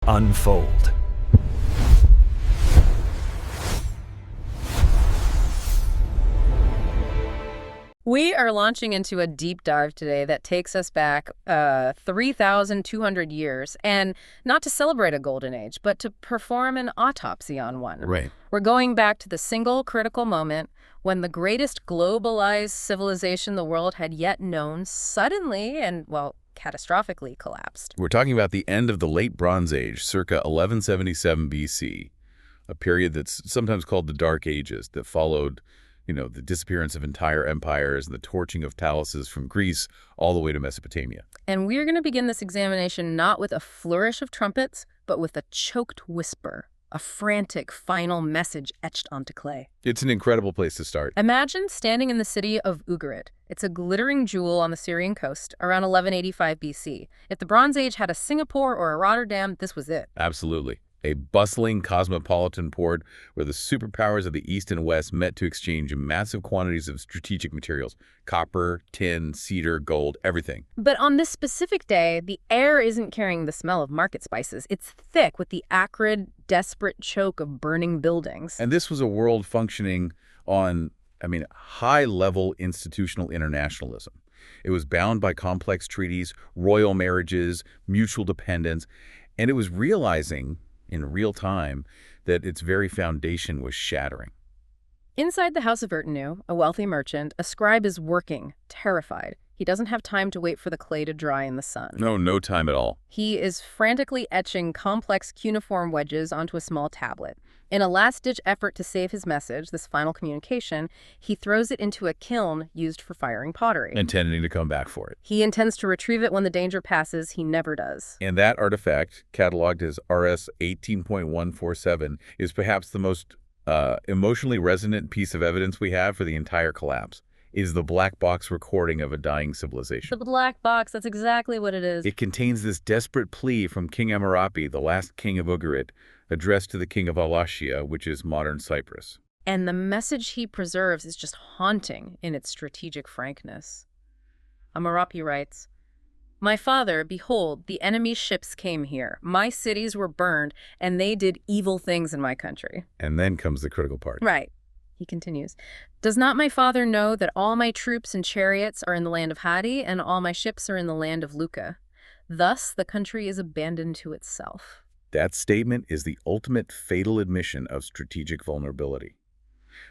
unfold. We are launching into a deep dive today that takes us back 3,200 years, and not to celebrate a golden age, but to perform an autopsy on one. Right. We're going back to the single critical moment when the greatest globalized civilization the world had yet known suddenly and, well, catastrophically collapsed. We're talking about the end of the Late Bronze Age, circa 1177 BC, a period that's sometimes called the Dark Ages that followed the disappearance of entire empires and the torching of palaces from Greece all the way to Mesopotamia. And we're going to begin this examination not with a flourish of trumpets, but with a choked whisper, a frantic final message etched onto clay. It's an incredible place to start. Imagine standing in the city of Ugarit. It's a glittering jewel on the Syrian coast around 1185 BC. If the Bronze Age had a Singapore or a Rotterdam, this was it. Absolutely. A bustling cosmopolitan port where the superpowers of the East and West met to exchange massive quantities of strategic materials: copper, tin, cedar, gold, everything. But on this specific day, the air isn't carrying the smell of market spices. It's thick with the acrid, desperate choke of burning buildings. And this was a world functioning on, high-level institutional internationalism. It was bound by complex treaties, royal marriages, mutual dependence, and it was realizing in real time that its very foundation was shattering. Inside the house of Ertenu, a wealthy merchant, a scribe is working, terrified. He doesn't have time to wait for the clay to dry in the sun. No time at all. He is frantically etching complex cuneiform wedges onto a small tablet. In a last-ditch effort to save his message, this final communication, he throws it into a kiln used for firing pottery. Intending to come back for it. He intends to retrieve it when the danger passes. He never does. And that artifact, cataloged as RS 18.147, is perhaps the most emotionally resonant piece of evidence we have for the entire collapse. It is the black box recording of a dying civilization. The black box, that's exactly what it is. It contains this desperate plea from King 𝐏𝐻𝐃𝐂𝐀𝐒𝐓, the last king of Ugarit, addressed to the king of Wallachia, which is modern Cyprus. And the message he preserves is just haunting in its strategic frankness. 𝐏𝐻𝐃𝐂𝐀𝐒𝐓 writes, "My father, behold, the enemy's ships came here. My cities were burned, and they did evil things in my country." And then comes the critical part. Right. He continues, "Does not my father know that all my troops and chariots are in the land of Hatti, and all my ships are in the land of Lucca? Thus the country is abandoned to itself." That statement is the ultimate fatal admission of strategic vulnerability.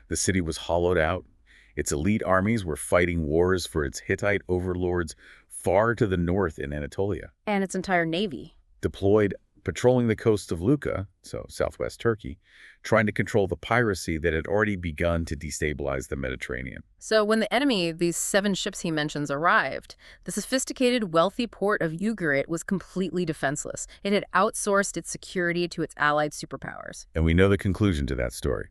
The city was hollowed out. Its elite armies were fighting wars for its Hittite overlords far to the north in Anatolia. And its entire navy. Deployed patrolling the coast of Lucca, so southwest Turkey, trying to control the piracy that had already begun to destabilize the Mediterranean. So when the enemy, these 7 ships he mentions, arrived, the sophisticated, wealthy port of Ugarit was completely defenseless. It had outsourced its security to its allied superpowers. And we know the conclusion to that story.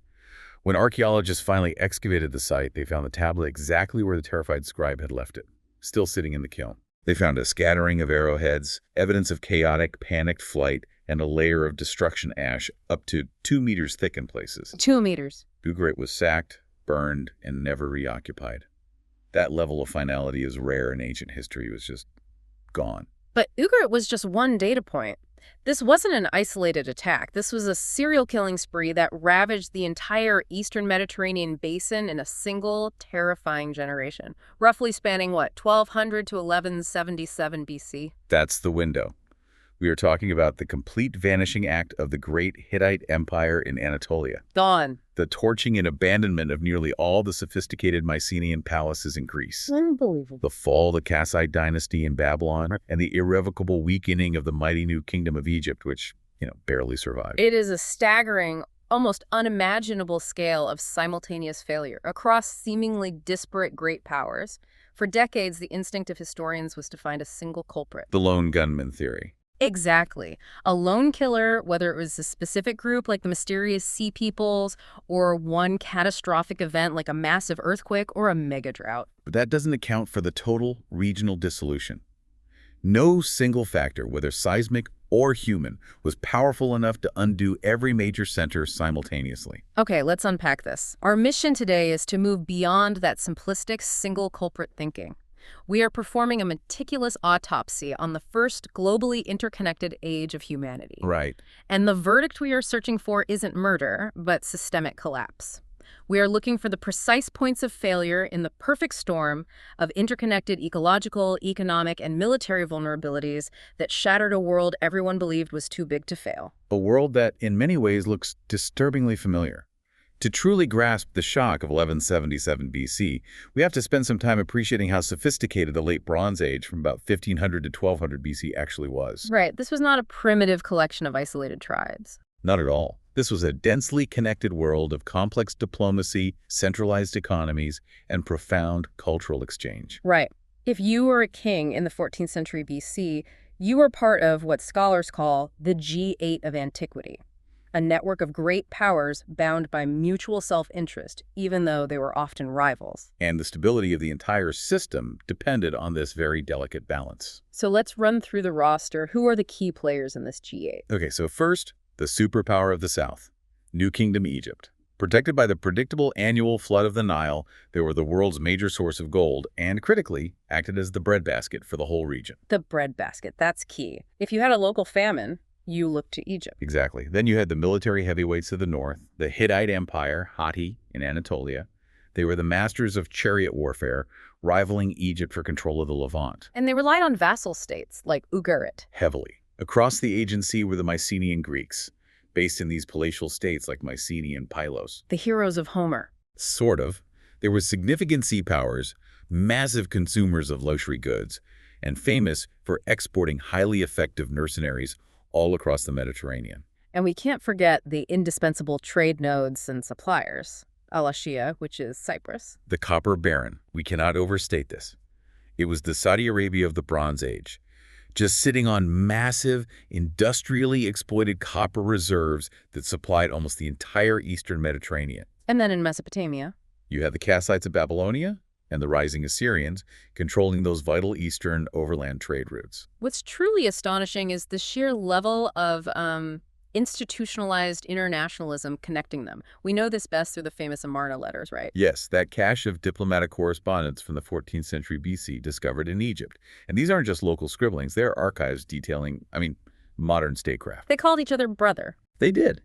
When archaeologists finally excavated the site, they found the tablet exactly where the terrified scribe had left it, still sitting in the kiln. They found a scattering of arrowheads, evidence of chaotic, panicked flight, and a layer of destruction ash up to 2 meters thick in places. 2 meters. Ugarit was sacked, burned, and never reoccupied. That level of finality is rare in ancient history. It was just gone. But Ugarit was just one data point. This wasn't an isolated attack. This was a serial killing spree that ravaged the entire eastern Mediterranean basin in a single terrifying generation, roughly spanning, 1200 to 1177 BC? That's the window. We are talking about the complete vanishing act of the great Hittite Empire in Anatolia. Gone. The torching and abandonment of nearly all the sophisticated Mycenaean palaces in Greece. Unbelievable. The fall of the 𝐏𝐃𝐂𝐃 dynasty in Babylon, and the irrevocable weakening of the mighty new kingdom of Egypt, which, barely survived. It is a staggering, almost unimaginable scale of simultaneous failure across seemingly disparate great powers. For decades, the instinct of historians was to find a single culprit. The lone gunman theory. Exactly. A lone killer, whether it was a specific group like the mysterious Sea Peoples, or one catastrophic event like a massive earthquake or a mega drought. But that doesn't account for the total regional dissolution. No single factor, whether seismic or human, was powerful enough to undo every major center simultaneously. Okay, let's unpack this. Our mission today is to move beyond that simplistic single culprit thinking. We are performing a meticulous autopsy on the first globally interconnected age of humanity. Right. And the verdict we are searching for isn't murder, but systemic collapse. We are looking for the precise points of failure in the perfect storm of interconnected ecological, economic, and military vulnerabilities that shattered a world everyone believed was too big to fail. A world that, in many ways, looks disturbingly familiar. To truly grasp the shock of 1177 BC, we have to spend some time appreciating how sophisticated the Late Bronze Age from about 1500 to 1200 BC actually was. Right, this was not a primitive collection of isolated tribes. Not at all. This was a densely connected world of complex diplomacy, centralized economies, and profound cultural exchange. Right. If you were a king in the 14th century BC, you were part of what scholars call the G8 of Antiquity, a network of great powers bound by mutual self-interest, even though they were often rivals. And the stability of the entire system depended on this very delicate balance. So let's run through the roster. Who are the key players in this G8? Okay, so first, the superpower of the South, New Kingdom Egypt. Protected by the predictable annual flood of the Nile, they were the world's major source of gold and, critically, acted as the breadbasket for the whole region. The breadbasket, that's key. If you had a local famine, you looked to Egypt. Exactly. Then you had the military heavyweights of the north, the Hittite Empire, Hatti, in Anatolia. They were the masters of chariot warfare, rivaling Egypt for control of the Levant. And they relied on vassal states like Ugarit. Heavily. Across the Aegean Sea were the Mycenaean Greeks, based in these palatial states like Mycenae and Pylos. The heroes of Homer. Sort of. There were significant sea powers, massive consumers of luxury goods, and famous for exporting highly effective mercenaries all across the Mediterranean. And we can't forget the indispensable trade nodes and suppliers. Al-Ashia, which is Cyprus. The copper baron. We cannot overstate this. It was the Saudi Arabia of the Bronze Age, just sitting on massive, industrially exploited copper reserves that supplied almost the entire eastern Mediterranean. And then in Mesopotamia, You had the Kassites of Babylonia and the rising Assyrians controlling those vital eastern overland trade routes. what's truly astonishing is the sheer level of institutionalized internationalism connecting them. We know this best through the famous Amarna letters, right? Yes, that cache of diplomatic correspondence from the 14th century BC discovered in Egypt. And these aren't just local scribblings, they're archives detailing, modern statecraft. They called each other brother. They did.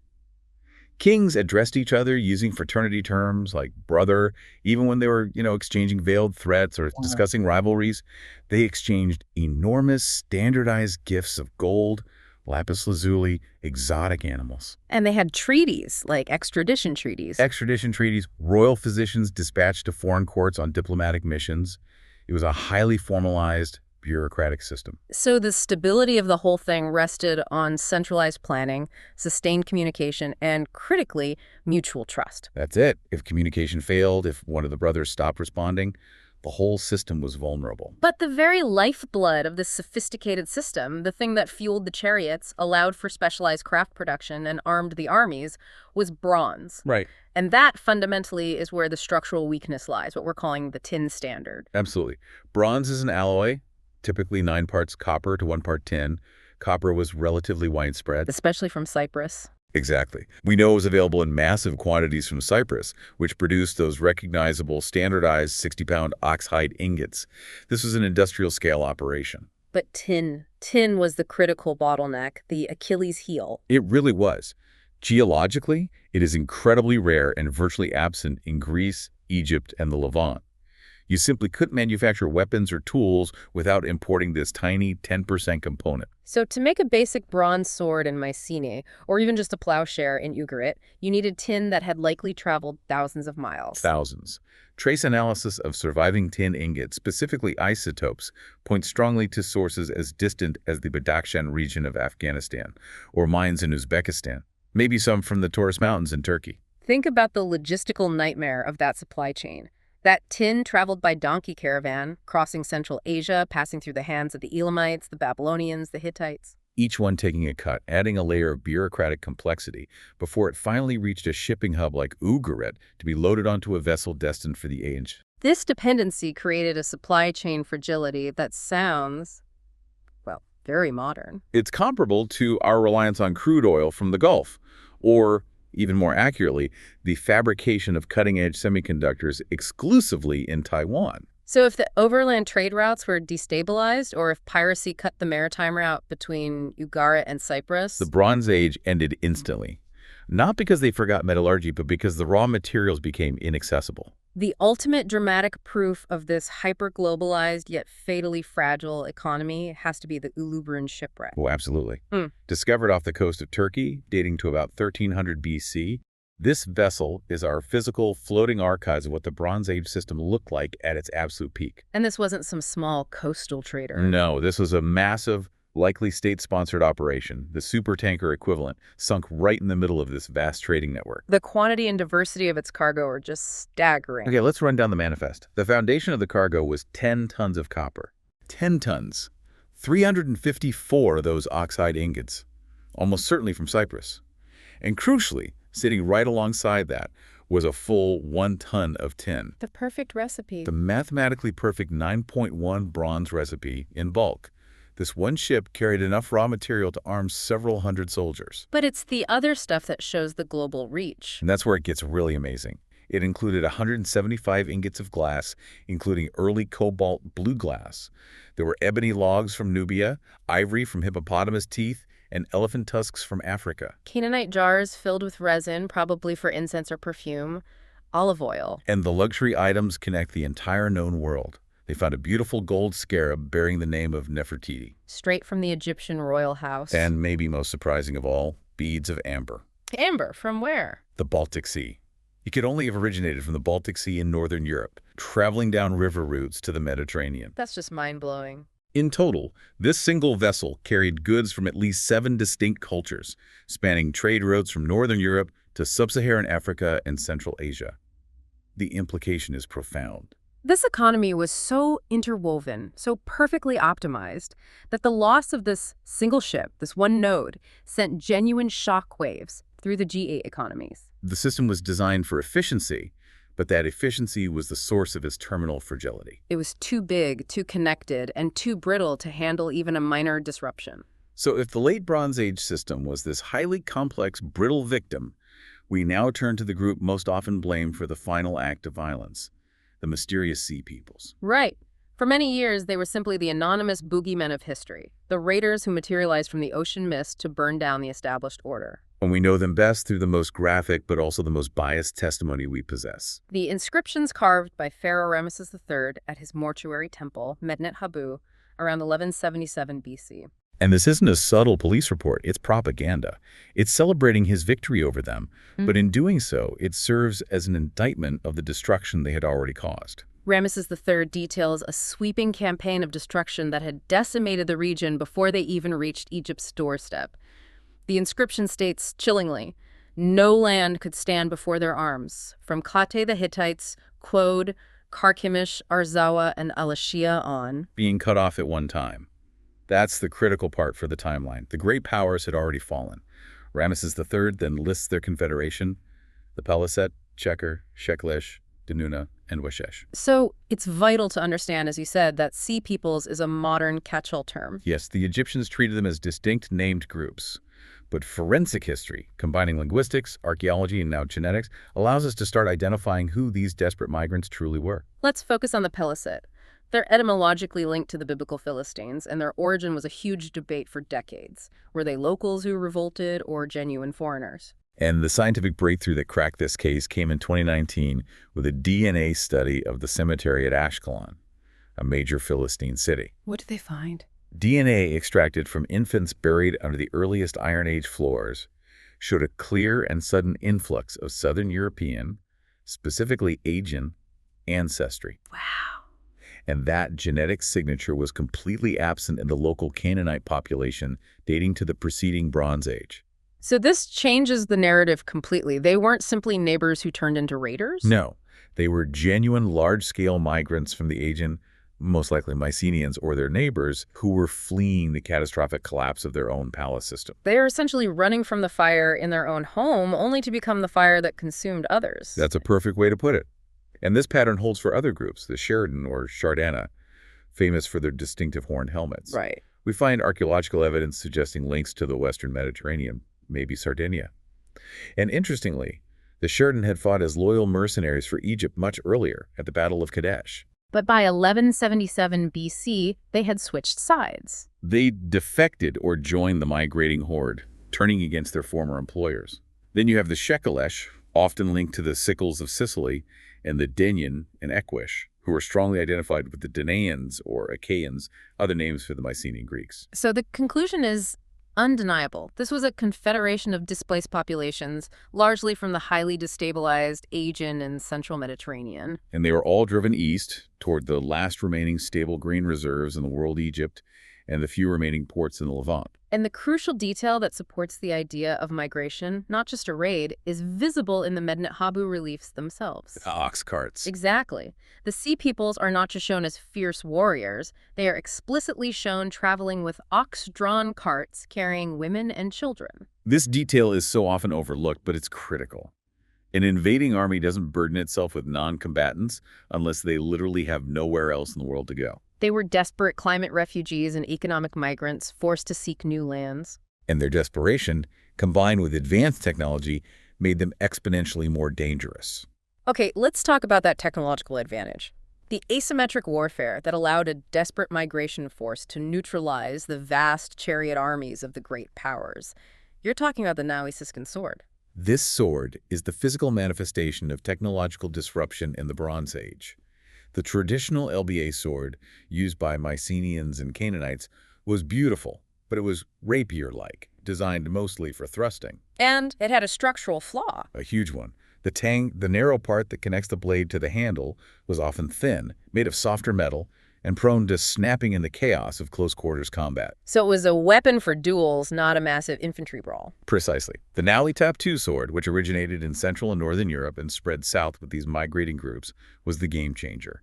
Kings addressed each other using fraternity terms like brother, even when they were, exchanging veiled threats or discussing rivalries. They exchanged enormous standardized gifts of gold, lapis lazuli, exotic animals. And they had treaties, like extradition treaties. Extradition treaties, royal physicians dispatched to foreign courts on diplomatic missions. It was a highly formalized bureaucratic system. So the stability of the whole thing rested on centralized planning, sustained communication, and, critically, mutual trust. That's it. If communication failed, if one of the brothers stopped responding, the whole system was vulnerable. But the very lifeblood of this sophisticated system, the thing that fueled the chariots, allowed for specialized craft production, and armed the armies, was bronze. Right. And that, fundamentally, is where the structural weakness lies, what we're calling the tin standard. Absolutely. Bronze is an alloy, typically 9 parts copper to 1 part tin. Copper was relatively widespread. Especially from Cyprus. Exactly. We know it was available in massive quantities from Cyprus, which produced those recognizable, standardized 60-pound oxhide ingots. This was an industrial-scale operation. But tin was the critical bottleneck, the Achilles heel. It really was. Geologically, it is incredibly rare and virtually absent in Greece, Egypt, and the Levant. You simply couldn't manufacture weapons or tools without importing this tiny 10% component. So to make a basic bronze sword in Mycenae, or even just a plowshare in Ugarit, you needed tin that had likely traveled thousands of miles. Thousands. Trace analysis of surviving tin ingots, specifically isotopes, points strongly to sources as distant as the Badakhshan region of Afghanistan, or mines in Uzbekistan, maybe some from the Taurus Mountains in Turkey. Think about the logistical nightmare of that supply chain. That tin traveled by donkey caravan, crossing Central Asia, passing through the hands of the Elamites, the Babylonians, the Hittites. Each one taking a cut, adding a layer of bureaucratic complexity before it finally reached a shipping hub like Ugarit to be loaded onto a vessel destined for the age. This dependency created a supply chain fragility that sounds, well, very modern. It's comparable to our reliance on crude oil from the Gulf, or even more accurately, the fabrication of cutting-edge semiconductors exclusively in Taiwan. So if the overland trade routes were destabilized, or if piracy cut the maritime route between Ugarit and The Cyprus, Bronze Age ended instantly. Not because they forgot metallurgy, but because the raw materials became inaccessible. the ultimate dramatic proof of this hyper-globalized yet fatally fragile economy has to be the Uluburun shipwreck. Oh, absolutely. Mm. Discovered off the coast of Turkey, dating to about 1300 BC, this vessel is our physical floating archives of what the Bronze Age system looked like at its absolute peak. And this wasn't some small coastal trader. No, this was a massive, likely state-sponsored operation, the supertanker equivalent, sunk right in the middle of this vast trading network. The quantity and diversity of its cargo are just staggering. Okay, let's run down the manifest. The foundation of the cargo was 10 tons of copper. 10 tons. 354 of those oxide ingots, almost certainly from Cyprus. And crucially, sitting right alongside that was a full 1 ton of tin. The perfect recipe. The mathematically perfect 9.1 bronze recipe in bulk. This one ship carried enough raw material to arm several hundred soldiers. But it's the other stuff that shows the global reach. And that's where it gets really amazing. It included 175 ingots of glass, including early cobalt blue glass. There were ebony logs from Nubia, ivory from hippopotamus teeth, and elephant tusks from Africa. Canaanite jars filled with resin, probably for incense or perfume, olive oil. And the luxury items connect the entire known world. They found a beautiful gold scarab bearing the name of Nefertiti. Straight from the Egyptian royal house. And maybe most surprising of all, beads of amber. Amber, from where? The Baltic Sea. It could only have originated from the Baltic Sea in northern Europe, traveling down river routes to the Mediterranean. That's just mind-blowing. In total, this single vessel carried goods from at least 7 distinct cultures, spanning trade routes from northern Europe to sub-Saharan Africa and Central Asia. The implication is profound. This economy was so interwoven, so perfectly optimized, that the loss of this single ship, this one node, sent genuine shockwaves through the G8 economies. The system was designed for efficiency, but that efficiency was the source of its terminal fragility. It was too big, too connected, and too brittle to handle even a minor disruption. So if the late Bronze Age system was this highly complex, brittle victim, we now turn to the group most often blamed for the final act of violence, the mysterious sea peoples. Right. For many years, they were simply the anonymous boogeymen of history, the raiders who materialized from the ocean mist to burn down the established order. And we know them best through the most graphic but also the most biased testimony we possess. The inscriptions carved by Pharaoh Ramesses III at his mortuary temple, Medinet Habu, around 1177 BC. And this isn't a subtle police report, it's propaganda. It's celebrating his victory over them, but in doing so, it serves as an indictment of the destruction they had already caused. Ramesses III details a sweeping campaign of destruction that had decimated the region before they even reached Egypt's doorstep. The inscription states, chillingly, no land could stand before their arms, from Kate the Hittites, Quod, Carchemish, Arzawa, and Alashia on. Being cut off at one time. That's the critical part for the timeline. The great powers had already fallen. Ramesses III then lists their confederation, the Peliset, Chequer, Sheklesh, Denuna, and Washesh. So it's vital to understand, as you said, that sea peoples is a modern catch-all term. Yes, the Egyptians treated them as distinct named groups. But forensic history, combining linguistics, archaeology, and now genetics, allows us to start identifying who these desperate migrants truly were. Let's focus on the Peliset. They're etymologically linked to the biblical Philistines, and their origin was a huge debate for decades. Were they locals who revolted or genuine foreigners? And the scientific breakthrough that cracked this case came in 2019 with a DNA study of the cemetery at Ashkelon, a major Philistine city. What did they find? DNA extracted from infants buried under the earliest Iron Age floors showed a clear and sudden influx of Southern European, specifically Aegean, ancestry. Wow. And that genetic signature was completely absent in the local Canaanite population dating to the preceding Bronze Age. So this changes the narrative completely. They weren't simply neighbors who turned into raiders? No, they were genuine large-scale migrants from the Aegean, most likely Mycenaeans or their neighbors, who were fleeing the catastrophic collapse of their own palace system. They are essentially running from the fire in their own home, only to become the fire that consumed others. That's a perfect way to put it. And this pattern holds for other groups, the Sheridan or Shardana, famous for their distinctive horned helmets. Right. We find archaeological evidence suggesting links to the Western Mediterranean, maybe Sardinia. And interestingly, the Sheridan had fought as loyal mercenaries for Egypt much earlier at the Battle of Kadesh. But by 1177 BC, they had switched sides. They defected or joined the migrating horde, turning against their former employers. Then you have the 𝐏𝐻𝐃𝐂𝐀𝐒𝐓, often linked to the sickles of Sicily, and the Denian and 𝐏𝐻𝐃, who are strongly identified with the Danaan or Achaeans, other names for the Mycenaean Greeks. So the conclusion is undeniable. This was a confederation of displaced populations, largely from the highly destabilized Aegean and central Mediterranean. And they were all driven east toward the last remaining stable grain reserves in the world, Egypt, and the few remaining ports in the Levant. And the crucial detail that supports the idea of migration, not just a raid, is visible in the Medinet Habu reliefs themselves. The ox carts. Exactly. The sea peoples are not just shown as fierce warriors, they are explicitly shown traveling with ox-drawn carts carrying women and children. This detail is so often overlooked, but it's critical. An invading army doesn't burden itself with non-combatants unless they literally have nowhere else in the world to go. They were desperate climate refugees and economic migrants forced to seek new lands. And their desperation, combined with advanced technology, made them exponentially more dangerous. Okay, let's talk about that technological advantage. The asymmetric warfare that allowed a desperate migration force to neutralize the vast chariot armies of the great powers. You're talking about the Naui-Siskin sword. This sword is the physical manifestation of technological disruption in the Bronze Age. The traditional LBA sword, used by Mycenaeans and Canaanites, was beautiful, but it was rapier-like, designed mostly for thrusting. And it had a structural flaw. A huge one. The narrow part that connects the blade to the handle was often thin, made of softer metal, and prone to snapping in the chaos of close-quarters combat. So it was a weapon for duels, not a massive infantry brawl. Precisely. The Naui-Tap II sword, which originated in Central and Northern Europe and spread south with these migrating groups, was the game changer.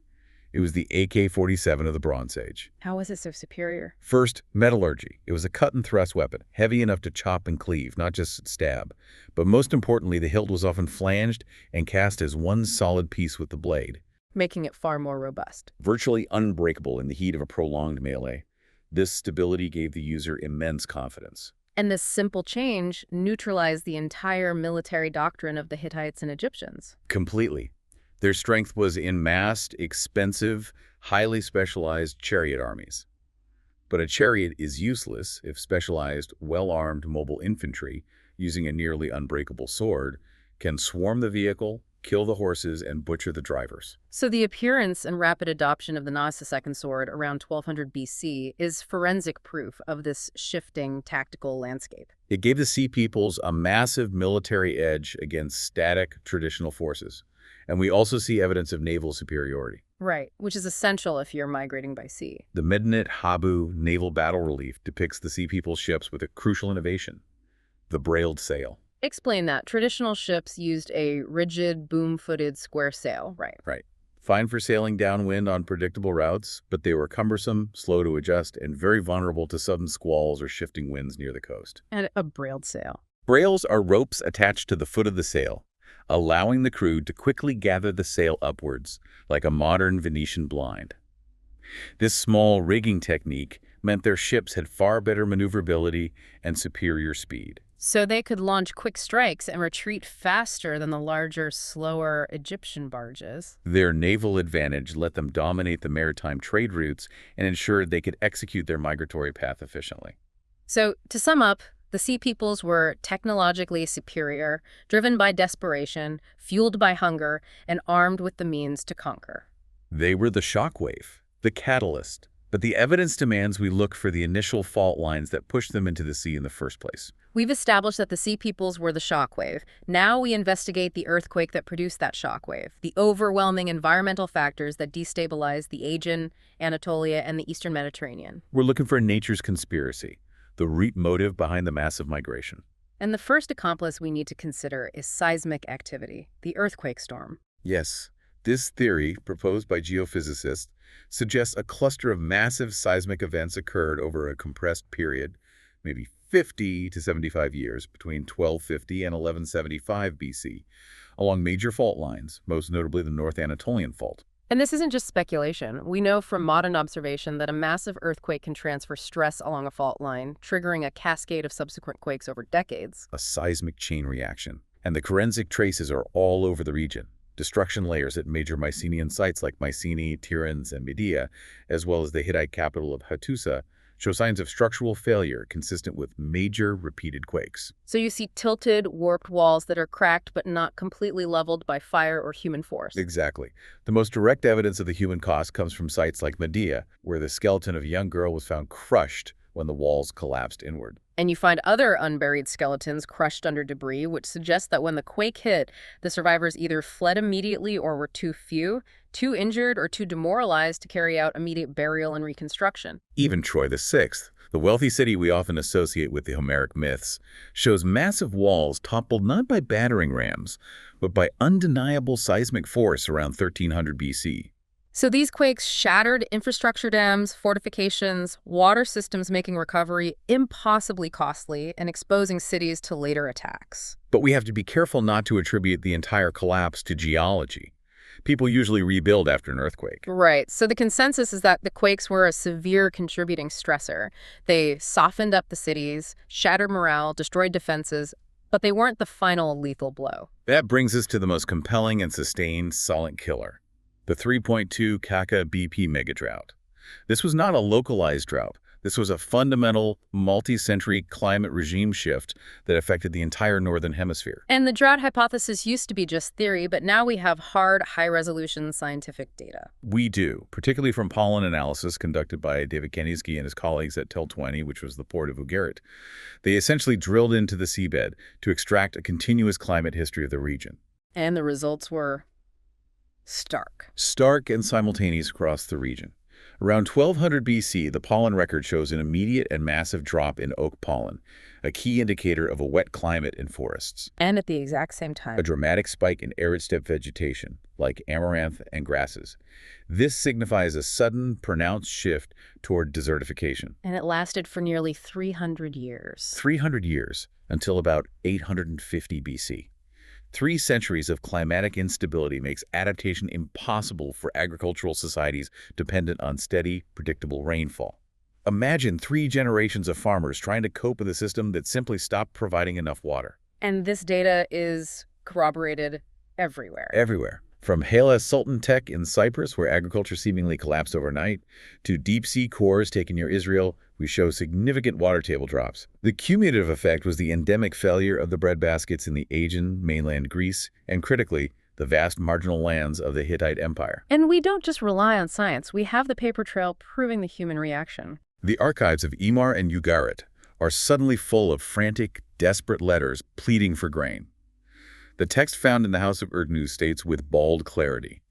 It was the AK-47 of the Bronze Age. How was it so superior? First, metallurgy. It was a cut-and-thrust weapon, heavy enough to chop and cleave, not just stab. But most importantly, the hilt was often flanged and cast as one solid piece with the blade, making it far more robust. Virtually unbreakable in the heat of a prolonged melee. This stability gave the user immense confidence. And this simple change neutralized the entire military doctrine of the Hittites and Egyptians. Completely. Their strength was in massed, expensive, highly specialized chariot armies. But a chariot is useless if specialized, well-armed mobile infantry, using a nearly unbreakable sword, can swarm the vehicle, kill the horses, and butcher the drivers. So the appearance and rapid adoption of the Naui-Siskin sword around 1200 BC is forensic proof of this shifting tactical landscape. It gave the Sea Peoples a massive military edge against static traditional forces. And we also see evidence of naval superiority. Right, which is essential if you're migrating by sea. The Medinet Habu naval battle relief depicts the Sea People's ships with a crucial innovation, the brailed sail. Explain that. Traditional ships used a rigid, boom-footed square sail, right? Right. Fine for sailing downwind on predictable routes, but they were cumbersome, slow to adjust, and very vulnerable to sudden squalls or shifting winds near the coast. And a brailed sail. Brails are ropes attached to the foot of the sail, allowing the crew to quickly gather the sail upwards, like a modern Venetian blind. This small rigging technique meant their ships had far better maneuverability and superior speed. So they could launch quick strikes and retreat faster than the larger, slower Egyptian barges. Their naval advantage let them dominate the maritime trade routes and ensured they could execute their migratory path efficiently. So, to sum up, the Sea Peoples were technologically superior, driven by desperation, fueled by hunger, and armed with the means to conquer. They were the shockwave, the catalyst, but the evidence demands we look for the initial fault lines that pushed them into the sea in the first place. We've established that the Sea Peoples were the shockwave. Now we investigate the earthquake that produced that shockwave, the overwhelming environmental factors that destabilized the Aegean, Anatolia, and the Eastern Mediterranean. We're looking for nature's conspiracy, the root motive behind the massive migration. And the first accomplice we need to consider is seismic activity, the earthquake storm. Yes, this theory, proposed by geophysicists, suggests a cluster of massive seismic events occurred over a compressed period, maybe 50 to 75 years, between 1250 and 1175 BC, along major fault lines, most notably the North Anatolian Fault. And this isn't just speculation. We know from modern observation that a massive earthquake can transfer stress along a fault line, triggering a cascade of subsequent quakes over decades. A seismic chain reaction. And the forensic traces are all over the region. Destruction layers at major Mycenaean sites like Mycenae, Tiryns, and Medea, as well as the Hittite capital of Hattusa, show signs of structural failure consistent with major repeated quakes. So you see tilted, warped walls that are cracked but not completely leveled by fire or human force. Exactly. The most direct evidence of the human cost comes from sites like Medea, where the skeleton of a young girl was found crushed when the walls collapsed inward. And you find other unburied skeletons crushed under debris, which suggests that when the quake hit, the survivors either fled immediately or were too few, too injured, or too demoralized to carry out immediate burial and reconstruction. Even Troy VI, the wealthy city we often associate with the Homeric myths, shows massive walls toppled not by battering rams, but by undeniable seismic force around 1300 BC. So these quakes shattered infrastructure dams, fortifications, water systems, making recovery impossibly costly and exposing cities to later attacks. But we have to be careful not to attribute the entire collapse to geology. People usually rebuild after an earthquake. Right. So the consensus is that the quakes were a severe contributing stressor. They softened up the cities, shattered morale, destroyed defenses, but they weren't the final lethal blow. That brings us to the most compelling and sustained silent killer, the 3.2 𝐏𝐃 megadrought. This was not a localized drought. This was a fundamental, multi-century climate regime shift that affected the entire northern hemisphere. And the drought hypothesis used to be just theory, but now we have hard, high-resolution scientific data. We do, particularly from pollen analysis conducted by David 𝐏𝐃𝐂𝐀𝐒 and his colleagues at TEL-20, which was the port of Ugarit. They essentially drilled into the seabed to extract a continuous climate history of the region. And the results were stark. Stark and simultaneous across the region. Around 1200 BC, the pollen record shows an immediate and massive drop in oak pollen, a key indicator of a wet climate in forests. And at the exact same time, A dramatic spike in arid steppe vegetation, like amaranth and grasses. This signifies a sudden, pronounced shift toward desertification. and it lasted for nearly 300 years. 300 years, until about 850 BC. 3 centuries of climatic instability makes adaptation impossible for agricultural societies dependent on steady, predictable rainfall. Imagine 3 generations of farmers trying to cope with a system that simply stopped providing enough water. And this data is corroborated everywhere. Everywhere. From Haile Sultan Tekke in Cyprus, where agriculture seemingly collapsed overnight, to deep-sea cores taken near Israel, we show significant water table drops. The cumulative effect was the endemic failure of the breadbaskets in the Aegean, mainland Greece, and critically, the vast marginal lands of the Hittite Empire. And we don't just rely on science. We have the paper trail proving the human reaction. The archives of Ymar and Ugarit are suddenly full of frantic, desperate letters pleading for grain. The text found in the House of Erdnus states with bald clarity,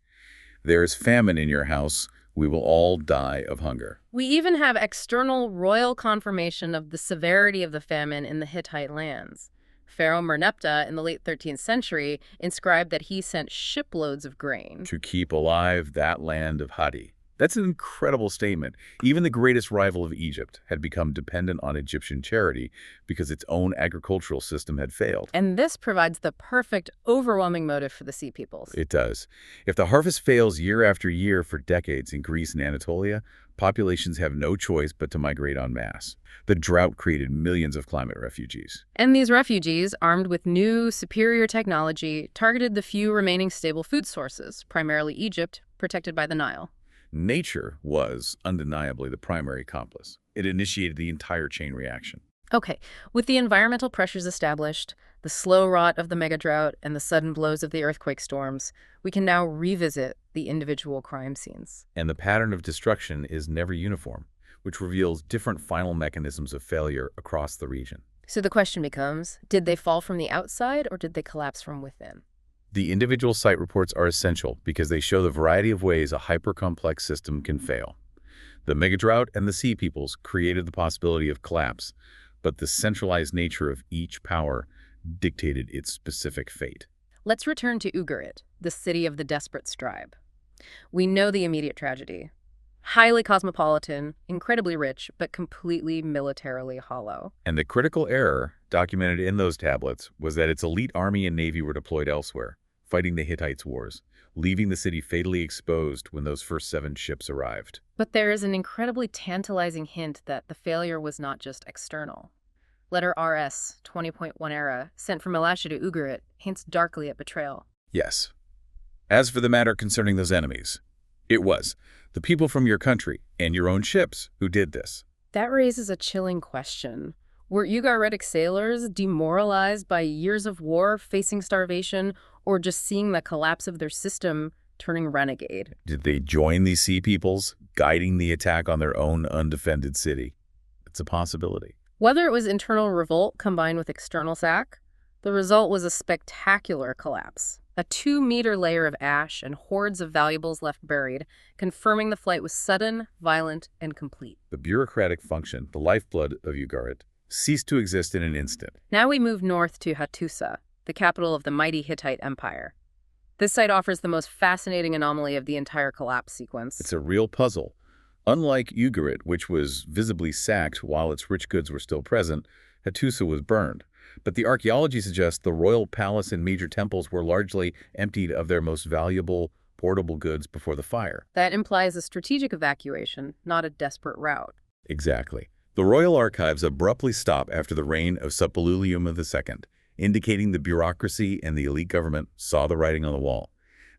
"There is famine in your house. We will all die of hunger." We even have external royal confirmation of the severity of the famine in the Hittite lands. Pharaoh Merneptah in the late 13th century inscribed that he sent shiploads of grain To keep alive that land of Hatti. That's an incredible statement. Even the greatest rival of Egypt had become dependent on Egyptian charity because its own agricultural system had failed. And this provides the perfect, overwhelming motive for the Sea Peoples. It does. If the harvest fails year after year for decades in Greece and Anatolia, populations have no choice but to migrate en masse. The drought created millions of climate refugees. And these refugees, armed with new, superior technology, targeted the few remaining stable food sources, primarily Egypt, protected by the Nile. Nature was undeniably the primary accomplice. It initiated the entire chain reaction. Okay, with the environmental pressures established, the slow rot of the megadrought, and the sudden blows of the earthquake storms, we can now revisit the individual crime scenes. And the pattern of destruction is never uniform, which reveals different final mechanisms of failure across the region. So the question becomes, did they fall from the outside or did they collapse from within? The individual site reports are essential because they show the variety of ways a hyper-complex system can fail. The megadrought and the Sea Peoples created the possibility of collapse, but the centralized nature of each power dictated its specific fate. Let's return to Ugarit, the city of the desperate scribe. We know the immediate tragedy. Highly cosmopolitan, incredibly rich, but completely militarily hollow. And the critical error documented in those tablets was that its elite army and navy were deployed elsewhere, fighting the Hittites' wars, leaving the city fatally exposed when those first 7 ships arrived. But there is an incredibly tantalizing hint that the failure was not just external. Letter RS 20.1 era, sent from Elisha to Ugarit, hints darkly at betrayal. Yes. As for the matter concerning those enemies, it was the people from your country and your own ships who did this. That raises a chilling question. Were Ugaritic sailors demoralized by years of war, facing starvation, or just seeing the collapse of their system turning renegade? Did they join these sea peoples, guiding the attack on their own undefended city? It's a possibility. Whether it was internal revolt combined with external sack, the result was a spectacular collapse. A 2-meter layer of ash and hordes of valuables left buried, confirming the flight was sudden, violent, and complete. The bureaucratic function, the lifeblood of Ugarit, ceased to exist in an instant. Now we move north to Hattusa, the capital of the mighty Hittite Empire. This site offers the most fascinating anomaly of the entire collapse sequence. It's a real puzzle. Unlike Ugarit, which was visibly sacked while its rich goods were still present, Hattusa was burned. But the archaeology suggests the royal palace and major temples were largely emptied of their most valuable, portable goods before the fire. That implies a strategic evacuation, not a desperate rout. Exactly. The royal archives abruptly stop after the reign of Suppiluliuma II, indicating the bureaucracy and the elite government saw the writing on the wall.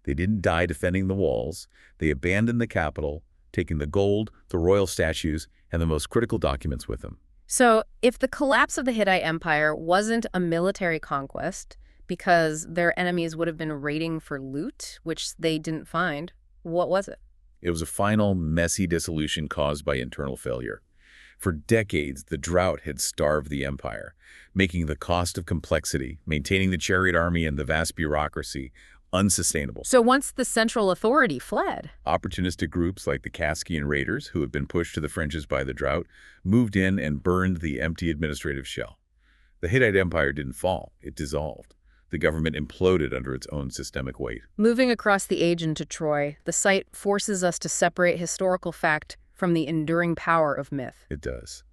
They didn't die defending the walls. They abandoned the capital, taking the gold, the royal statues, and the most critical documents with them. So, if the collapse of the Hittite Empire wasn't a military conquest because their enemies would have been raiding for loot, which they didn't find, what was it? It was a final, messy dissolution caused by internal failure. For decades, the drought had starved the empire, making the cost of complexity, maintaining the chariot army and the vast bureaucracy, unsustainable. So once the central authority fled, Opportunistic groups like the Kaskian raiders, who had been pushed to the fringes by the drought, moved in and burned the empty administrative shell. The Hittite Empire didn't fall, it dissolved. The government imploded under its own systemic weight. moving across the age into Troy, the site forces us to separate historical fact from the enduring power of myth. It does.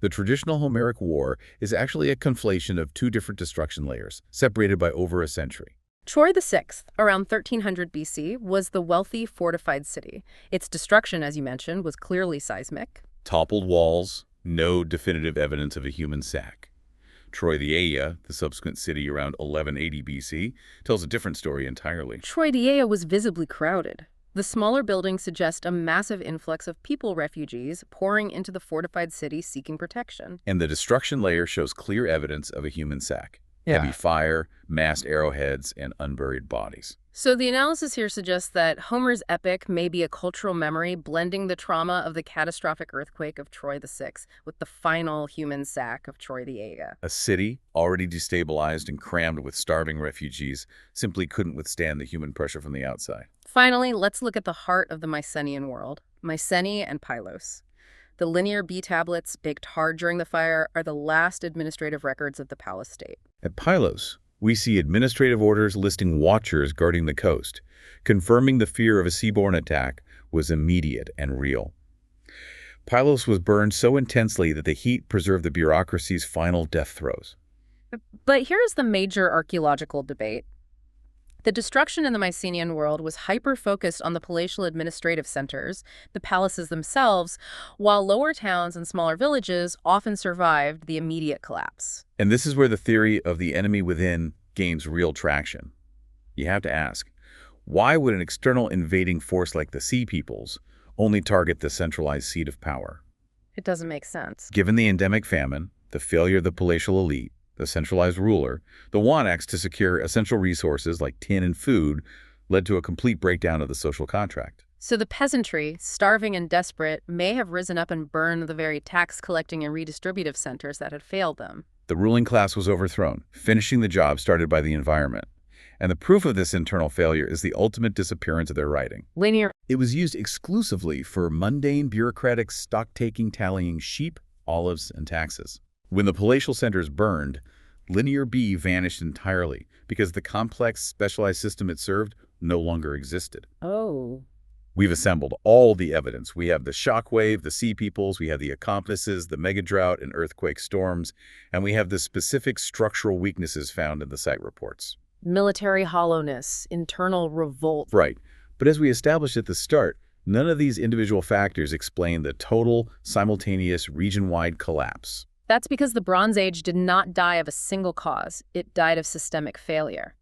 The traditional Homeric war is actually a conflation of two different destruction layers, separated by over a century. Troy VI, around 1300 BC, was the wealthy, fortified city. Its destruction, as you mentioned, was clearly seismic. Toppled walls, no definitive evidence of a human sack. Troy the subsequent city around 1180 BC, tells a different story entirely. Troy Dea was visibly crowded. The smaller buildings suggest a massive influx of people refugees pouring into the fortified city seeking protection. And the destruction layer shows clear evidence of a human sack. Heavy fire, massed arrowheads, and unburied bodies. So the analysis here suggests that Homer's epic may be a cultural memory blending the trauma of the catastrophic earthquake of Troy VI with the final human sack of Troy the Aga. A city, already destabilized and crammed with starving refugees, simply couldn't withstand the human pressure from the outside. Finally, let's look at the heart of the Mycenaean world, Mycenae and Pylos. The linear B tablets, baked hard during the fire, are the last administrative records of the palace state. At Pylos, we see administrative orders listing watchers guarding the coast, confirming the fear of a seaborne attack was immediate and real. Pylos was burned so intensely that the heat preserved the bureaucracy's final death throes. But here's the major archaeological debate. The destruction in the Mycenaean world was hyper-focused on the palatial administrative centers, the palaces themselves, while lower towns and smaller villages often survived the immediate collapse. And this is where the theory of the enemy within gains real traction. You have to ask, why would an external invading force like the Sea Peoples only target the centralized seat of power? It doesn't make sense. Given the endemic famine, the failure of the palatial elite, the centralized ruler, the Wanaks to secure essential resources like tin and food led to a complete breakdown of the social contract. So the peasantry, starving and desperate, may have risen up and burned the very tax-collecting and redistributive centers that had failed them. The ruling class was overthrown, finishing the job started by the environment. And the proof of this internal failure is the ultimate disappearance of their writing. Linear. It was used exclusively for mundane, bureaucratic, stock-taking, tallying sheep, olives, and taxes. When the palatial centers burned, Linear B vanished entirely because the complex, specialized system it served no longer existed. Oh. We've assembled all the evidence. We have the shockwave, the Sea Peoples, we have the accomplices, the megadrought and earthquake storms, and we have the specific structural weaknesses found in the site reports. Military hollowness, internal revolt. Right. But as we established at the start, none of these individual factors explain the total, simultaneous, region-wide collapse. That's because the Bronze Age did not die of a single cause. It died of systemic failure.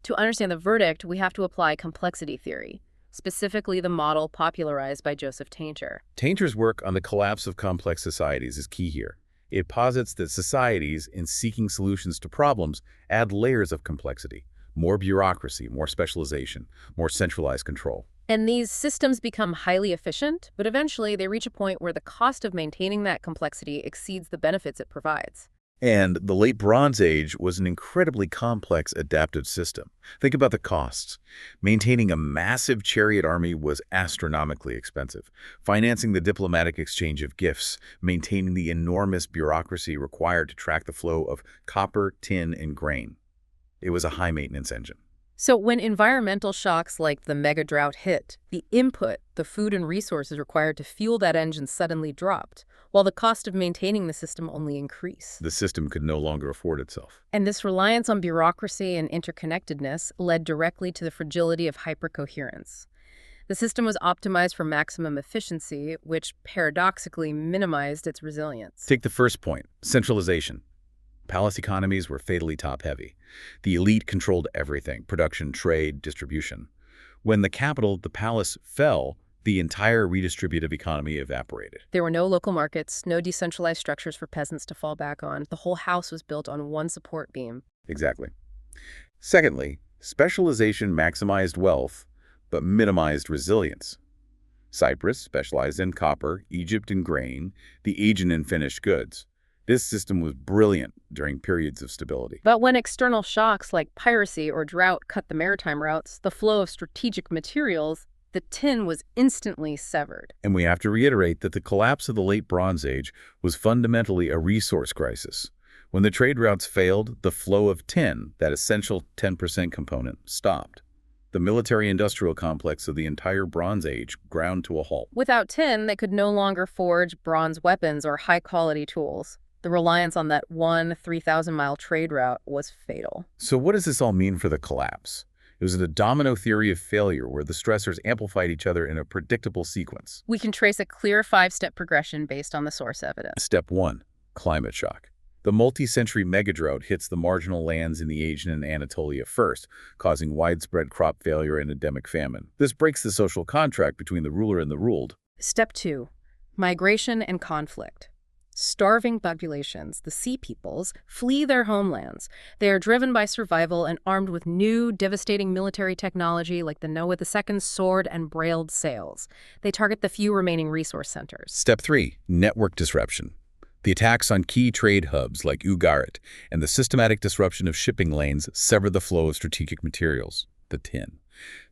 To understand the verdict, we have to apply complexity theory, specifically the model popularized by Joseph Tainter. Tainter's work on the collapse of complex societies is key here. It posits that societies, in seeking solutions to problems, add layers of complexity, more bureaucracy, more specialization, more centralized control. And these systems become highly efficient, but eventually they reach a point where the cost of maintaining that complexity exceeds the benefits it provides. And the late Bronze Age was an incredibly complex adaptive system. Think about the costs. Maintaining a massive chariot army was astronomically expensive. Financing the diplomatic exchange of gifts, maintaining the enormous bureaucracy required to track the flow of copper, tin, and grain. It was a high-maintenance engine. So when environmental shocks like the mega drought hit, the input, the food and resources required to fuel that engine suddenly dropped, while the cost of maintaining the system only increased. The system could no longer afford itself. And this reliance on bureaucracy and interconnectedness led directly to the fragility of hypercoherence. The system was optimized for maximum efficiency, which paradoxically minimized its resilience. Take the first point, centralization. Palace economies were fatally top-heavy. The elite controlled everything, production, trade, distribution. When the capital, the palace, fell, the entire redistributive economy evaporated. There were no local markets, no decentralized structures for peasants to fall back on. The whole house was built on one support beam. Exactly. Secondly, specialization maximized wealth, but minimized resilience. Cyprus specialized in copper, Egypt in grain, the Aegean in finished goods. This system was brilliant during periods of stability. But when external shocks like piracy or drought cut the maritime routes, the flow of strategic materials, the tin was instantly severed. And we have to reiterate that the collapse of the late Bronze Age was fundamentally a resource crisis. When the trade routes failed, the flow of tin, that essential 10% component, stopped. The military-industrial complex of the entire Bronze Age ground to a halt. Without tin, they could no longer forge bronze weapons or high-quality tools. The reliance on that one 3,000-mile trade route was fatal. So what does this all mean for the collapse? It was a domino theory of failure where the stressors amplified each other in a predictable sequence. We can trace a clear 5-step progression based on the source evidence. Step 1. Climate shock. The multi-century megadrought hits the marginal lands in the Aegean and Anatolia first, causing widespread crop failure and endemic famine. This breaks the social contract between the ruler and the ruled. Step 2. Migration and conflict. Starving populations, the sea peoples, flee their homelands. They are driven by survival and armed with new, devastating military technology like the Noah II's sword and brailed sails. They target the few remaining resource centers. Step 3. Network disruption. The attacks on key trade hubs like Ugarit and the systematic disruption of shipping lanes severed the flow of strategic materials, the tin.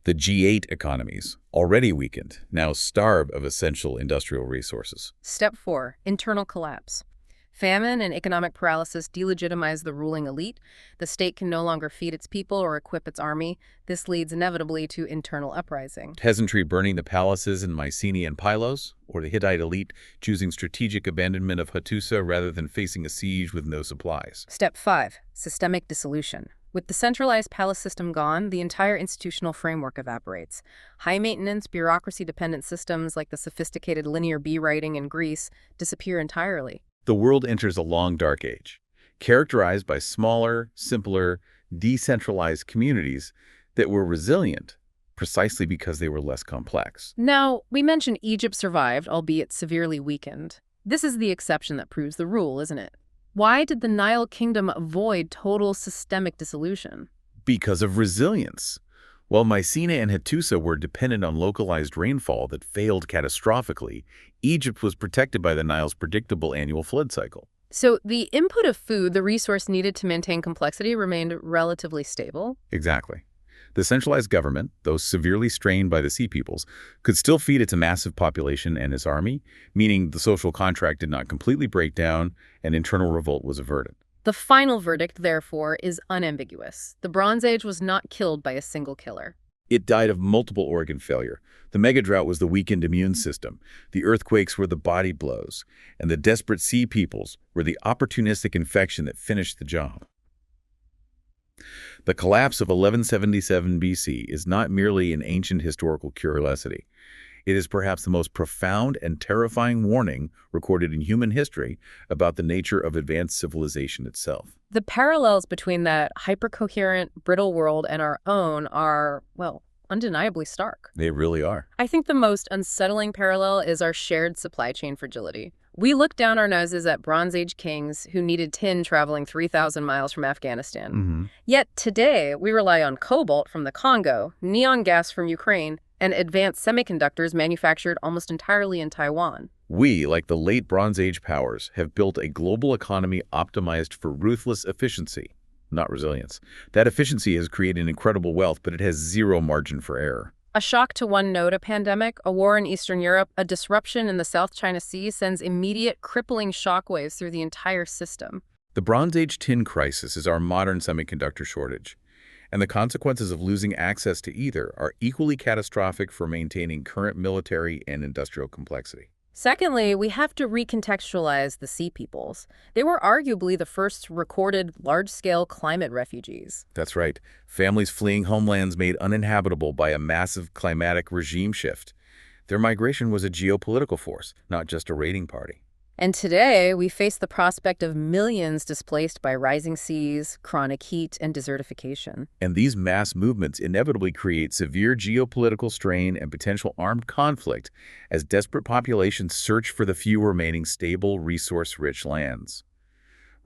The G8 economies, already weakened, now starve of essential industrial resources. Step 4. Internal collapse. Famine and economic paralysis delegitimize the ruling elite. The state can no longer feed its people or equip its army. This leads inevitably to internal uprising. Peasantry burning the palaces in Mycenae and Pylos, or the Hittite elite choosing strategic abandonment of Hattusa rather than facing a siege with no supplies. Step 5. Systemic dissolution. With the centralized palace system gone, the entire institutional framework evaporates. High-maintenance, bureaucracy-dependent systems like the sophisticated linear B writing in Greece disappear entirely. The world enters a long dark age, characterized by smaller, simpler, decentralized communities that were resilient precisely because they were less complex. Now, we mentioned Egypt survived, albeit severely weakened. This is the exception that proves the rule, isn't it? Why did the Nile kingdom avoid total systemic dissolution? Because of resilience. While Mycenae and Hattusa were dependent on localized rainfall that failed catastrophically, Egypt was protected by the Nile's predictable annual flood cycle. So the input of food, the resource needed to maintain complexity, remained relatively stable? Exactly. The centralized government, though severely strained by the sea peoples, could still feed its massive population and its army, meaning the social contract did not completely break down and internal revolt was averted. The final verdict, therefore, is unambiguous. The Bronze Age was not killed by a single killer. It died of multiple organ failure. The megadrought was the weakened immune system, the earthquakes were the body blows, and the desperate sea peoples were the opportunistic infection that finished the job. The collapse of 1177 BC is not merely an ancient historical curiosity. It is perhaps the most profound and terrifying warning recorded in human history about the nature of advanced civilization itself. The parallels between that hypercoherent, brittle world and our own are, well, undeniably stark. They really are. I think the most unsettling parallel is our shared supply chain fragility. We look down our noses at Bronze Age kings who needed tin traveling 3,000 miles from Afghanistan. Yet today, we rely on cobalt from the Congo, neon gas from Ukraine, and advanced semiconductors manufactured almost entirely in Taiwan. We, like the late Bronze Age powers, have built a global economy optimized for ruthless efficiency, not resilience. That efficiency has created incredible wealth, but it has zero margin for error. A shock to one note, a pandemic, a war in Eastern Europe, a disruption in the South China Sea sends immediate, crippling shockwaves through the entire system. The Bronze Age tin crisis is our modern semiconductor shortage, and the consequences of losing access to either are equally catastrophic for maintaining current military and industrial complexity. Secondly, we have to recontextualize the Sea Peoples. They were arguably the first recorded large-scale climate refugees. That's right. Families fleeing homelands made uninhabitable by a massive climatic regime shift. Their migration was a geopolitical force, not just a raiding party. And today, we face the prospect of millions displaced by rising seas, chronic heat, and desertification. And these mass movements inevitably create severe geopolitical strain and potential armed conflict as desperate populations search for the few remaining stable, resource-rich lands.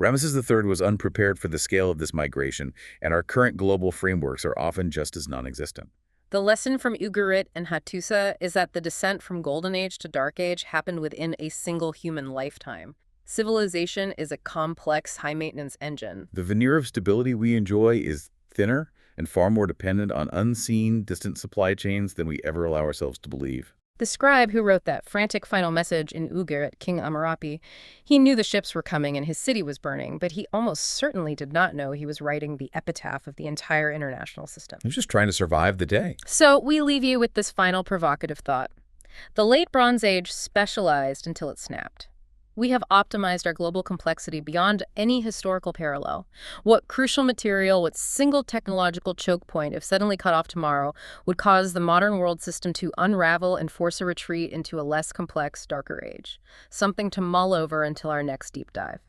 Ramesses III was unprepared for the scale of this migration, and our current global frameworks are often just as non-existent. The lesson from Ugarit and Hattusa is that the descent from Golden Age to Dark Age happened within a single human lifetime. Civilization is a complex, high-maintenance engine. The veneer of stability we enjoy is thinner and far more dependent on unseen, distant supply chains than we ever allow ourselves to believe. The scribe who wrote that frantic final message in Ugarit, King Amurapi, he knew the ships were coming and his city was burning, but he almost certainly did not know he was writing the epitaph of the entire international system. He was just trying to survive the day. So we leave you with this final provocative thought. The late Bronze Age specialized until it snapped. We have optimized our global complexity beyond any historical parallel. What crucial material, what single technological choke point, if suddenly cut off tomorrow, would cause the modern world system to unravel and force a retreat into a less complex, darker age? Something to mull over until our next deep dive.